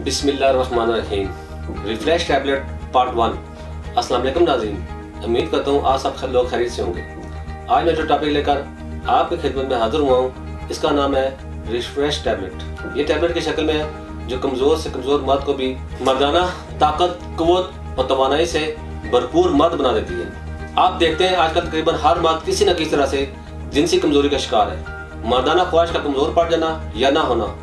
बिस्मिल्लाहिर्रहमानिर्रहीम। Refresh tablet part 1। अस्सलाम वालेकुम नाज़रीन, उम्मीद करता हूँ आप सब लोग खैरियत से होंगे। आज मैं जो टॉपिक लेकर आपकी खिदमत में हाजिर हुआ हूँ, इसका नाम है रिफ्रेश टैबलेट। ये टैबलेट की शक्ल में है जो कमज़ोर से कमज़ोर मर्द को भी मर्दाना ताकत, क़ुव्वत और तवानाई से भरपूर मर्द बना देती है। आप देखते हैं आजकल तकरीबन हर मर्द किसी न किसी तरह से जिनसी कमज़ोरी का शिकार है। मर्दाना ख्वाहिश का कमज़ोर पड़ जाना या ना होना,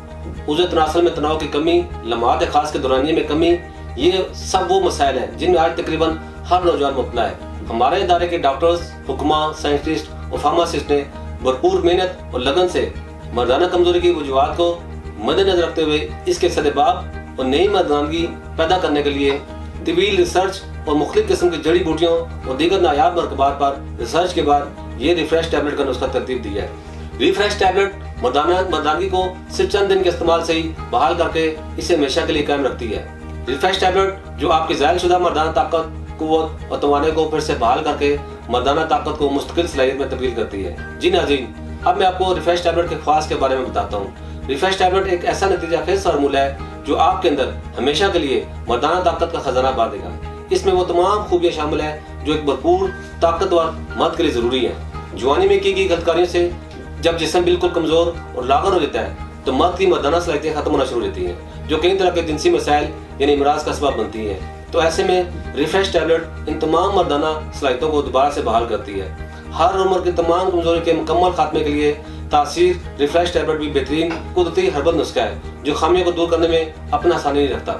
उज़े तनासल में तनाव की कमी, लम्हात खास के दौरानिये में कमी, ये सब वो मसाइल हैं जिनमें आज तकरीबन हर नौजवान मुब्तला है। हमारे इदारे के डॉक्टर्स, हुक्मा, साइंटिस्ट और फार्मासिस्ट ने भरपूर मेहनत और लगन से मर्दाना कमजोरी की वजूहात को मद्देनजर रखते हुए इसके सदेबाब और नई मर्दानगी पैदा करने के लिए तवील रिसर्च और मुख्तलिफ किस्म की जड़ी बूटियों और दीगर नायाब मरकबात पर रिसर्च के बाद ये रिफ्रेश टैबलेट का नुस्खा तरतीब दिया है। रिफ्रेश टैबलेट मर्दानगी को सिर्फ चंद दिन के इस्तेमाल से ही बहाल करके इसे हमेशा के लिए कायम रखती है। रिफ्रेश टैबलेट जो आपकी ज़ायलशुदा मर्दाना ताकत, क़ुव्वत और तवाने को फिर से बहाल करके मर्दाना ताकत को मुस्तकिल सलाहियत में तब्दील करती है। जी नाज़रीन, अब मैं आपको रिफ्रेश टैबलेट के ख्वास के बारे में बताता हूँ। रिफ्रेश टैबलेट एक ऐसा नतीजा खेज फार्मूला है जो आपके अंदर हमेशा के लिए मर्दाना ताकत का खजाना भर देगा। इसमें वो तमाम खूबियाँ शामिल है जो एक भरपूर ताकतवर मर्द के लिए ज़रूरी है। जवानी में की गई गलतकारियों से जब जिस्म बिल्कुल कमजोर और लागर हो जाता है तो मर्द की मर्दाना सलाहियतें खत्म होना शुरू हो जाती हैं, जो कई तरह के जिनसी मसाइल यानी इमराज का सबब बनती हैं। तो ऐसे में रिफ्रेश टैबलेट इन तमाम मर्दाना सलाहियतों को दोबारा से बहाल करती है। हर उम्र की तमाम कमजोरी के मुकम्मल खात्मे के लिए तासीर रिफ्रेश टैबलेट भी बेहतरीन कुदरती हर्बल नुस्खा है जो खामियों को दूर करने में अपना आसानी नहीं रखता।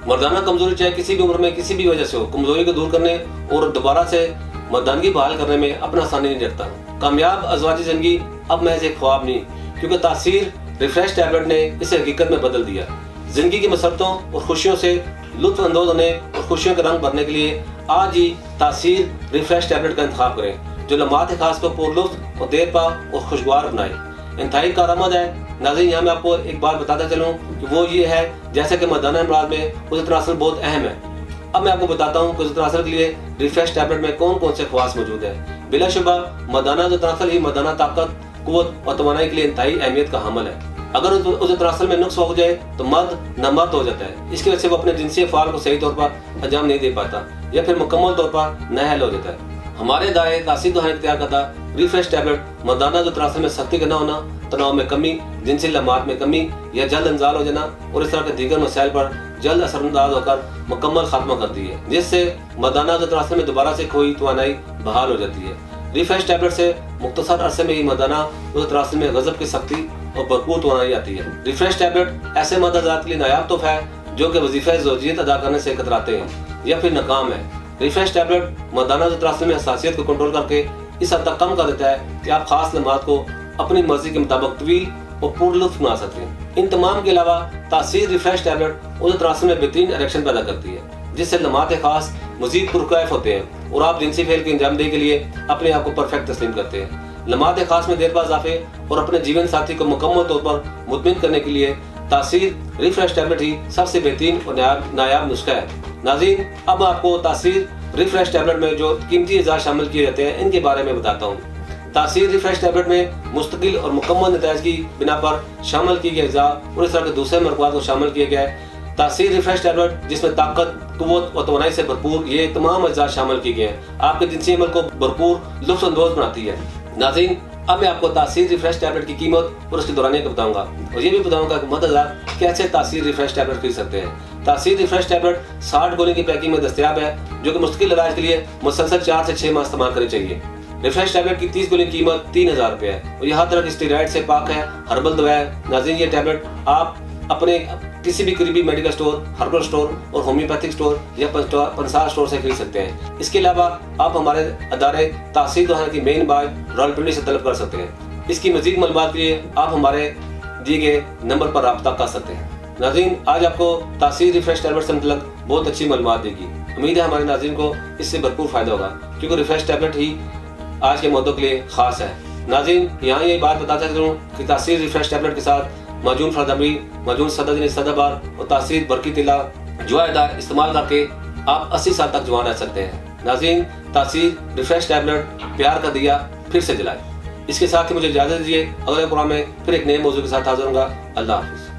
मर्दाना कमजोरी चाहे किसी भी उम्र में किसी भी वजह से हो, कमजोरी को दूर करने और दोबारा से मर्दानगी बहाल करने में अपना आसानी नहीं रखता। कामयाब अज़वाजी ज़िंदगी अब महज एक ख्वाब नहीं, क्योंकि तासीर रिफ्रेश टैबलेट ने इसे हकीकत में बदल दिया। जिंदगी की मसरतों और खुशियों से लुत्फ अंदोज होने और खुशियों के रंग भरने के लिए आज ही तासीर रिफ्रेश टैबलेट का इंतखाब करें, जो लम्हात खास को पुरलुत्फ और देरपा और खुशगवार बनाए। इंतहाई कारआमद है। नाज़रीन, यहाँ मैं आपको एक बात बताता चलूँ कि वो ये है जैसे कि मर्दाना इमराज में उज़े तनासल बहुत अहम है। अब मैं आपको बताता हूँ कि उज़े तनासल के लिए रिफ्रेश टैबलेट में कौन कौन से ख्वास मौजूद है। बिलाशुबा मर्दाना उज़े तनासल ही मर्दाना ताकत, क़ुव्वत और तवानाई के लिए इंतहाई अहमियत का हामिल है। अगर उज़े तनासल में नुक्स हो जाए तो मर्द नामर्द हो जाता है। इसकी वजह से वो अपने जिनसी अफ़आल को सही तौर पर अंजाम नहीं दे पाता या फिर मुकम्मल तौर पर नाअहल हो जाता है। हमारे दाए तासीर दुआएं तैयार करता रिफ्रेश टैबलेट मर्दाना उज़े तनासल में सख्ती का न होना, तनाव में कमी, जिनसी लम्हात में कमी या जल्द इंजाल हो जाना और इस तरह के दीगर मसाइल पर जल्द असरअंदाज होकर मुकम्मल खात्मा करती है, जिससे मर्दाना उज़े तनासल में दोबारा से खोई तवानाई बहाल हो जाती है। रिफ्रेश टैबलेट से मुख्तसर अरसे में ही मर्दाना उज़े तनासल में गज़ब की सख्ती और भरपूर तवानाई आती है। रिफ्रेश टैबलेट ऐसे मर्द हज़रात के लिए नायाब तोहफा है जो कि वजीफ़े ज़ौजियत अदा करने से कतराते हैं या फिर नाकाम है। रिफ्रेश टैबलेट मर्दाना उज़े तनासल में हसासियत को कंट्रोल करके इस हद तक कम कर देता है कि आप खास लम्हात को अपनी मर्जी के मुताबिक तवील और पुरलुत्फ बना सकते हैं। इन तमाम के अलावा तासीर रिफ्रेश टैबलेट उज़े तनासल में बेहतरीन इरेक्शन पैदा करती है, जिससे लम्हात खास मजीद पुरकैफ होते हैं और आप जिनसी फेल की अंजामदेही के लिए अपने आप को परफेक्ट तस्लीम करते हैं। लम्हात खास में देर इजाफे और अपने जीवन साथी को मुकम्मल तौर पर मुतमिन करने के लिए तासीर रिफ्रेश टैबलेट ही सबसे बेहतरीन और नायाब नुस्खा है। नाज़रीन, अब आपको तासीर रिफ्रेश टैबलेट में जो कीमती अज़ा शामिल किए जाते हैं इनके बारे में बताता हूँ। तासीर रिफ्रेश टैबलेट में मुस्तकिल और मुकम्मल नताइज की बिना पर शामिल किए गए अज़ा और इस तरह के दूसरे मरकबात को शामिल किया गया है। तासीर रिफ्रेश टैबलेट जिसमें ताकत, क़ुव्वत और तवानाई से भरपूर ये तमाम अज़ा शामिल किए गए हैं, आपके जिनसी अमल को भरपूर लुत्फ़ अंदोज़ बनाती है। नाज़रीन, अब मैं आपको तासीर रिफ्रेश टैबलेट की कीमत और उसके दौरानिये को बताऊंगा और ये भी बताऊंगा कि मर्द हज़रात कैसे तासीर रिफ्रेश टैबलेट खरीद सकते हैं। तासीर रिफ्रेश टैबलेट 60 गोली की पैकिंग में दस्तयाब है, जो कि मुश्किल इलाज के लिए मुसलसल 4 से 6 माह इस्तेमाल करनी चाहिए। रिफ्रेश टैबलेट की 30 गोली की कीमत 3000 रुपये है और यह हर तरह की स्टेरॉइड से पाक है, हर्बल दवा है। नाज़रीन, ये टैबलेट आप अपने किसी भी करीबी मेडिकल स्टोर, हर्बल स्टोर और होम्योपैथिक स्टोर या पंसार स्टोर से खरीद सकते हैं। इसके अलावा आप हमारे अदारे तासीर दुआएं की मेन बाय रावलपिंडी से तलब कर सकते हैं। इसकी मजीद मालूमात के लिए आप हमारे दिए गए नंबर पर रब्ता कर सकते हैं। नाज़रीन, आज आपको तासीर रिफ्रेश टैबलेट से मतलब बहुत अच्छी मालूमात देगी। उम्मीद है हमारे नाज़रीन को इससे भरपूर फायदा होगा, क्योंकि रिफ्रेश टैबलेट ही आज के मौदों के लिए खास है। नाज़रीन, यहाँ ये बात बताता चलूँ कि तासीर रिफ्रेश टैबलेट के साथ मौजूद फरदमरी, मौजूद सदाबार और तासीर बरकी तिला जुआदार इस्तेमाल करके आप 80 साल तक जवान रह सकते हैं। नाज़रीन, तासीर रिफ्रेश टैबलेट प्यार का दिया फिर से जलाए। इसके साथ ही मुझे इजाज़त दीजिए। अगले प्रोग्राम में फिर एक नए मौजू के साथ हाजिर होऊंगा। अल्लाह हाफ़िज़।